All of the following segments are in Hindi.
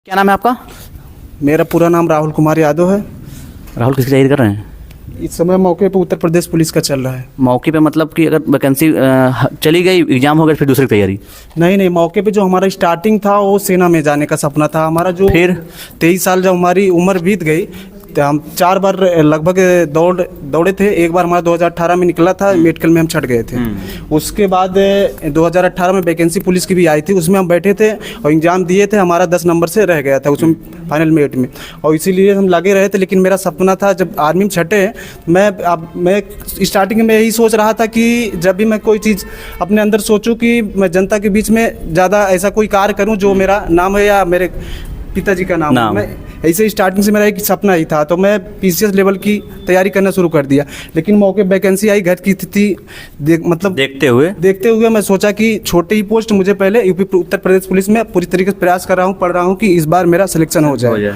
क्या नाम है आपका? मेरा पूरा नाम राहुल कुमार यादव है। राहुल किसकी तैयारी कर रहे हैं? इस समय मौके पे उत्तर प्रदेश पुलिस का चल रहा है। मौके पे मतलब कि अगर वैकेंसी चली गई, एग्जाम हो गया, फिर दूसरी तैयारी? नहीं नहीं, मौके पे जो हमारा स्टार्टिंग था वो सेना में जाने का सपना था हमारा। जो फिर 23 साल जब हमारी उम्र बीत गई तो हम 4 बार लगभग दौड़े थे। एक बार हमारा 2018 में निकला था, मेडिकल में हम छट गए थे। उसके बाद 2018 में वैकेंसी पुलिस की भी आई थी, उसमें हम बैठे थे और एग्ज़ाम दिए थे। हमारा 10 नंबर से रह गया था उसमें फाइनल मेरिट में, और इसीलिए हम लगे रहे थे। लेकिन मेरा सपना था जब आर्मी में छटे, मैं स्टार्टिंग में यही सोच रहा था कि जब भी मैं कोई चीज़ अपने अंदर सोचूं कि मैं जनता के बीच में ज़्यादा ऐसा कोई कार्य करूं जो मेरा नाम है या मेरे पिताजी का नाम है। मैं ऐसे स्टार्टिंग से मेरा एक सपना ही था, तो मैं पीसीएस लेवल की तैयारी करना शुरू कर दिया। लेकिन मौके वैकेंसी आई, घर की स्थिति देखते हुए मैं सोचा कि छोटे ही पोस्ट मुझे पहले यूपी उत्तर प्रदेश पुलिस में पूरी तरीके से प्रयास कर रहा हूँ, पढ़ रहा हूँ कि इस बार मेरा सिलेक्शन हो जाए।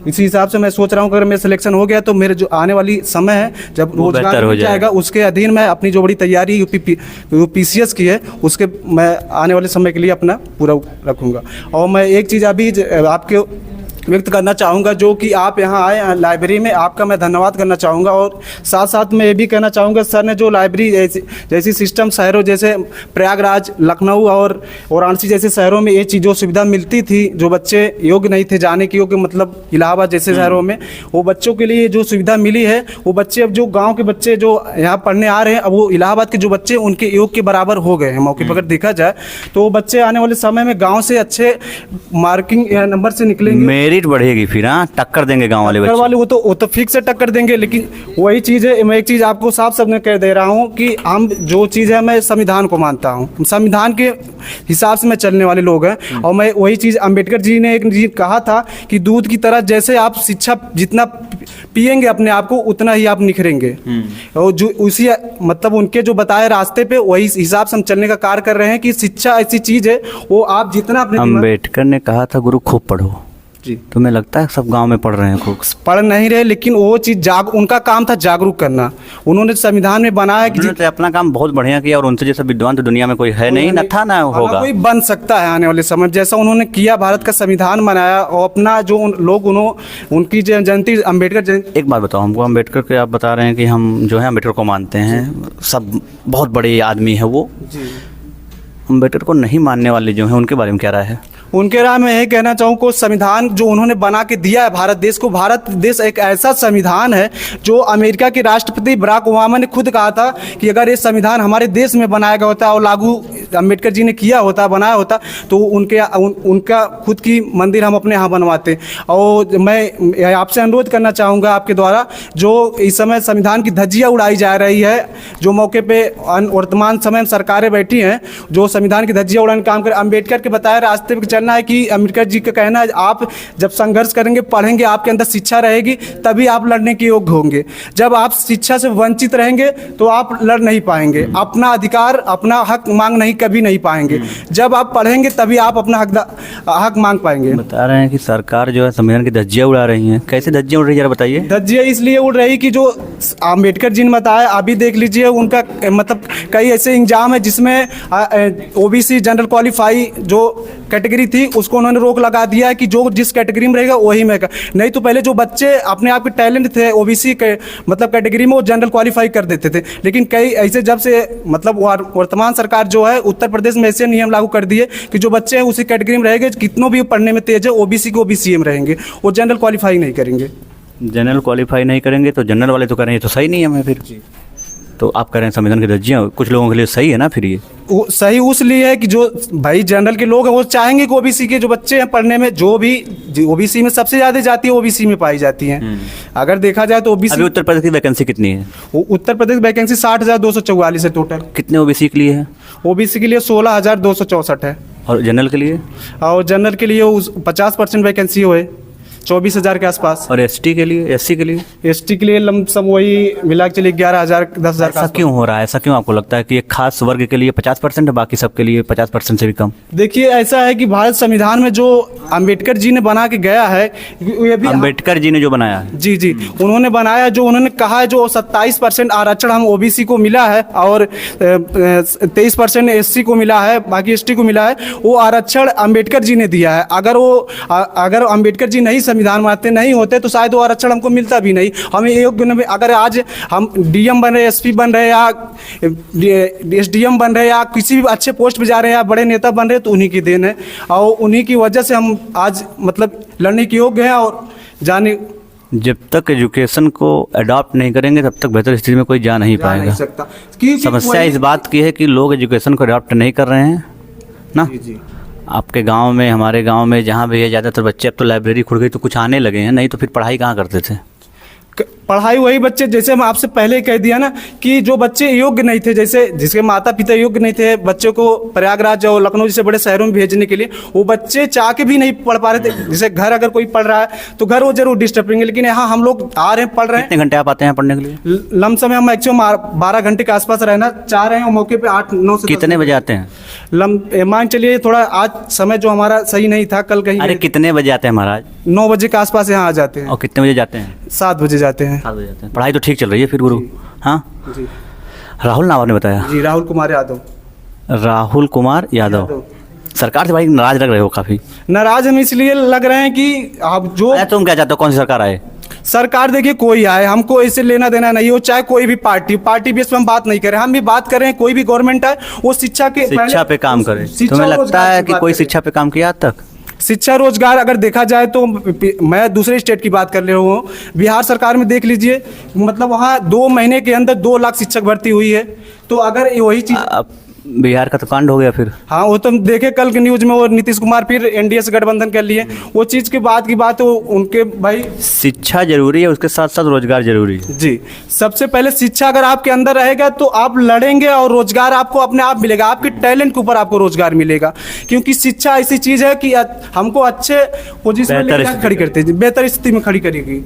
इसी हिसाब से मैं सोच रहा हूँ अगर मेरा सिलेक्शन हो गया तो मेरे जो आने वाली समय है जब रोजगार हो जाएगा उसके अधीन मैं अपनी जो बड़ी तैयारी पीसीएस की है उसके मैं आने वाले समय के लिए अपना पूरा रखूँगा। और मैं एक चीज़ अभी आपके व्यक्त करना चाहूँगा, जो कि आप यहाँ आए लाइब्रेरी में, आपका मैं धन्यवाद करना चाहूँगा। और साथ साथ मैं ये भी कहना चाहूँगा, सर ने जो लाइब्रेरी जैसी सिस्टम शहरों जैसे प्रयागराज, लखनऊ और वाराणसी जैसे शहरों में ये चीज़ जो सुविधा मिलती थी, जो बच्चे योग्य नहीं थे जाने के योग्य, मतलब इलाहाबाद जैसे शहरों में, वो बच्चों के लिए जो सुविधा मिली है, वो बच्चे अब जो गाँव के बच्चे जो यहाँ पढ़ने आ रहे हैं, अब वो इलाहाबाद के जो बच्चे उनके योग के बराबर हो गए हैं मौके पर। अगर देखा जाए तो वो बच्चे आने वाले समय में गाँव से अच्छे मार्किंग नंबर से निकलेंगे, मेरिट बढ़ेगी, फिर हाँ टक्कर देंगे गांव वाले बच्चे। वो तो फिक्स से टक्कर देंगे। लेकिन वही चीज़ है, मैं एक चीज़ आपको साफ शब्द में कह दे रहा हूँ कि हम जो चीज़ है, मैं संविधान को मानता हूँ, संविधान के हिसाब से मैं चलने वाले लोग हैं। और मैं वही चीज़, अम्बेडकर जी ने एक चीज़ कहा था कि दूध की तरह जैसे आप शिक्षा जितना पिएंगे अपने आप को उतना ही आप निखरेंगे। और जो उसी मतलब उनके जो बताए रास्ते पे वही हिसाब से हम चलने का कार्य कर रहे हैं कि शिक्षा ऐसी चीज़ है, वो आप जितना अपने अम्बेडकर ने कहा था गुरु खूब पढ़ो जी। तुम्हें लगता है सब गांव में पढ़ रहे हैं? खूब पढ़ नहीं रहे, लेकिन वो चीज़ उनका काम था जागरूक करना। उन्होंने संविधान में बनाया कि तो अपना काम बहुत बढ़िया किया, और उनसे जैसा विद्वान तो दुनिया में कोई है नहीं, न था ना होगा, कोई बन सकता है आने वाले समय जैसा उन्होंने किया। भारत का संविधान बनाया और अपना जो उनकी जयंती अम्बेडकर। एक बात बताओ हमको, अम्बेडकर के आप बता रहे हैं कि हम जो है अम्बेडकर को मानते हैं, सब बहुत बड़े आदमी है वो। अम्बेडकर को नहीं मानने वाले जो हैं उनके बारे में क्या राय है? उनके राय में यही कहना चाहूँ को संविधान जो उन्होंने बना के दिया है भारत देश को, भारत देश एक ऐसा संविधान है जो अमेरिका के राष्ट्रपति बराक ओबामा ने खुद कहा था कि अगर ये संविधान हमारे देश में बनाया गया होता और लागू अम्बेडकर जी ने किया होता, बनाया होता, तो उनका खुद की मंदिर हम अपने यहाँ बनवाते। और मैं आपसे अनुरोध करना चाहूँगा आपके द्वारा, जो इस समय संविधान की धज्जियाँ उड़ाई जा रही है, जो मौके पे वर्तमान समय में सरकारें बैठी हैं जो संविधान की धज्जियाँ उड़ाने का काम कर, अम्बेडकर के बताए रास्ते पर चलना है कि अम्बेडकर जी का कहना है आप जब संघर्ष करेंगे, पढ़ेंगे, आपके अंदर शिक्षा रहेगी, तभी आप लड़ने के योग्य होंगे। जब आप शिक्षा से वंचित रहेंगे तो आप लड़ नहीं पाएंगे, अपना अधिकार, अपना हक मांग नहीं कभी नहीं पाएंगे। जब आप पढ़ेंगे तभी आप अपना हक मांग पाएंगे। बता रहे हैं कि सरकार जो है संविधान की धज्जियाँ उड़ा रही है, कैसे धज्जियाँ उड़ रही है जरा बताइए? धज्जियाँ इसलिए उड़ रही कि जो अम्बेडकर जी ने बताया, अभी देख लीजिए उनका मतलब कई ऐसे एग्जाम है जिसमें ओबीसी जनरल क्वालिफाई जो कैटेगरी थी उसको उन्होंने रोक लगा दिया है कि जो जिस कैटेगरी में रहेगा वही में। नहीं तो पहले जो बच्चे अपने आप के टैलेंट थे ओबीसी के मतलब कैटेगरी में, वो जनरल क्वालिफाई कर देते थे। लेकिन कई ऐसे जब से मतलब वर्तमान सरकार जो है उत्तर प्रदेश में ऐसे नियम लागू कर दिए कि जो बच्चे हैं उसी कैटेगरी में रहेंगे, कितनों भी पढ़ने में तेज है ओबीसी को ओबीसी में रहेंगे, वो जनरल क्वालिफाई नहीं करेंगे। जनरल क्वालिफाई नहीं करेंगे तो जनरल वाले तो करेंगे, तो सही नहीं है मैं फिर जी। तो आप कह रहे हैं संविधान की धज्जियाँ कुछ लोगों के लिए सही है ना? फिर ये सही उसलिए है कि जो भाई जनरल के लोग हैं वो चाहेंगे कि ओबीसी के जो बच्चे हैं पढ़ने में, जो भी ओबीसी में सबसे ज़्यादा जाती है ओबीसी में पाई जाती हैं। अगर देखा जाए तो ओबीसी। अभी उत्तर प्रदेश की वैकेंसी कितनी है? उत्तर प्रदेश वैकेंसी 60,244 है टोटल। कितने ओबीसी के लिए है? ओबीसी के लिए 16,264 है। और जनरल के लिए? और जनरल के लिए 50% वैकेंसी है। 24,000 के आसपास। और एसटी के लिए, एससी के लिए एसटी के लिए लमसम वही मिला के चलिए 11,000 10,000 का। ऐसा क्यों हो रहा है? ऐसा क्यों आपको लगता है कि एक खास वर्ग के लिए 50% है, बाकी सबके लिए 50% से भी कम? देखिए ऐसा है कि भारत संविधान में जो अंबेडकर जी ने बना के गया है, ये भी अंबेडकर जी ने जो बनाया है, जी जी उन्होंने बनाया, जो उन्होंने कहा है जो 27% आरक्षण हम ओबीसी को मिला है और 23% एससी को मिला है, बाकी एसटी को मिला है, वो आरक्षण अंबेडकर जी ने दिया है। अगर अंबेडकर जी नहीं संविधान बनाते नहीं होते तो शायद वो आरक्षण हमको मिलता भी नहीं। हमें योग्य, अगर आज हम डीएम बन रहे, एसपी बन रहे या एसडीएम बन रहे या किसी भी अच्छे पोस्ट पे जा रहे हैं या बड़े नेता बन रहे हैं तो उन्हीं की देन है और उन्हीं की वजह से हम आज मतलब लड़ने के योग्य हैं। और जाने जब तक एजुकेशन को अडॉप्ट नहीं करेंगे तब तक बेहतर स्थिति में कोई जा नहीं पाएगा। सकता क्योंकि समस्या इस बात की है कि लोग एजुकेशन को अडॉप्ट नहीं कर रहे हैं ना। जी आपके गांव में, हमारे गांव में जहाँ भी है, ज़्यादातर बच्चे अब तो लाइब्रेरी खुल गई तो कुछ आने लगे हैं, नहीं तो फिर पढ़ाई कहाँ करते थे? पढ़ाई वही बच्चे, जैसे मैं आपसे पहले कह दिया ना कि जो बच्चे योग्य नहीं थे, जैसे जिसके माता पिता योग्य नहीं थे बच्चों को प्रयागराज और लखनऊ जैसे बड़े शहरों में भेजने के लिए, वो बच्चे चाह के भी नहीं पढ़ पा रहे थे। जैसे घर अगर कोई पढ़ रहा है तो घर वो जरूर डिस्टर्ब करेंगे, लेकिन यहाँ हम लोग आ रहे हैं, पढ़ रहे हैं। कितने घंटे आप आते हैं पढ़ने के लिए? लमसम हम मैक्सिमम 12 घंटे के आसपास रहना चाह रहे हैं और मौके पे 8-9 से कितने बजे आते हैं? मान चलिए थोड़ा आज समय जो हमारा सही नहीं था, कल कहीं अरे कितने बजे आते हैं महाराज? 9 बजे के आसपास यहाँ आ जाते हैं। और कितने बजे जाते हैं? 7 बजे जाते हैं। 7 बजे जाते हैं। पढ़ाई तो ठीक चल रही है फिर गुरु? हाँ जी राहुल नाम आपने बताया? जी राहुल कुमार यादव। राहुल कुमार यादव। सरकार से भाई नाराज लग रहे हो काफ़ी? नाराज हम इसलिए लग रहे हैं कि आप जो तुम क्या चाहते हो, कौन सी सरकार आए? सरकार देखिए कोई आए, हमको इससे लेना देना नहीं हो, चाहे कोई भी पार्टी बेस पे हम बात नहीं करें। हम भी बात कर रहे हैं कोई भी गवर्नमेंट आए वो शिक्षा पे काम करे। तुम्हें लगता है कि कोई शिक्षा पे काम किया आज तक? शिक्षा रोजगार अगर देखा जाए तो मैं दूसरे स्टेट की बात कर ले रहा हूँ, बिहार सरकार में देख लीजिए, मतलब वहाँ 2 महीने के अंदर 2 लाख शिक्षक भर्ती हुई है। तो अगर वही चीज़ बिहार का तो कांड हो गया फिर। हाँ वो तो हम देखे कल के न्यूज में, वो नीतीश कुमार फिर एनडीए से गठबंधन कर लिए, वो चीज़ की बात वो उनके भाई। शिक्षा जरूरी है, उसके साथ साथ रोजगार जरूरी है। जी सबसे पहले शिक्षा अगर आपके अंदर रहेगा तो आप लड़ेंगे और रोजगार आपको अपने आप मिलेगा, आपके टैलेंट के ऊपर आपको रोजगार मिलेगा। क्योंकि शिक्षा ऐसी चीज़ है कि हमको अच्छे पोजीशन में खड़ी करती है, बेहतर स्थिति में खड़ी करेगी।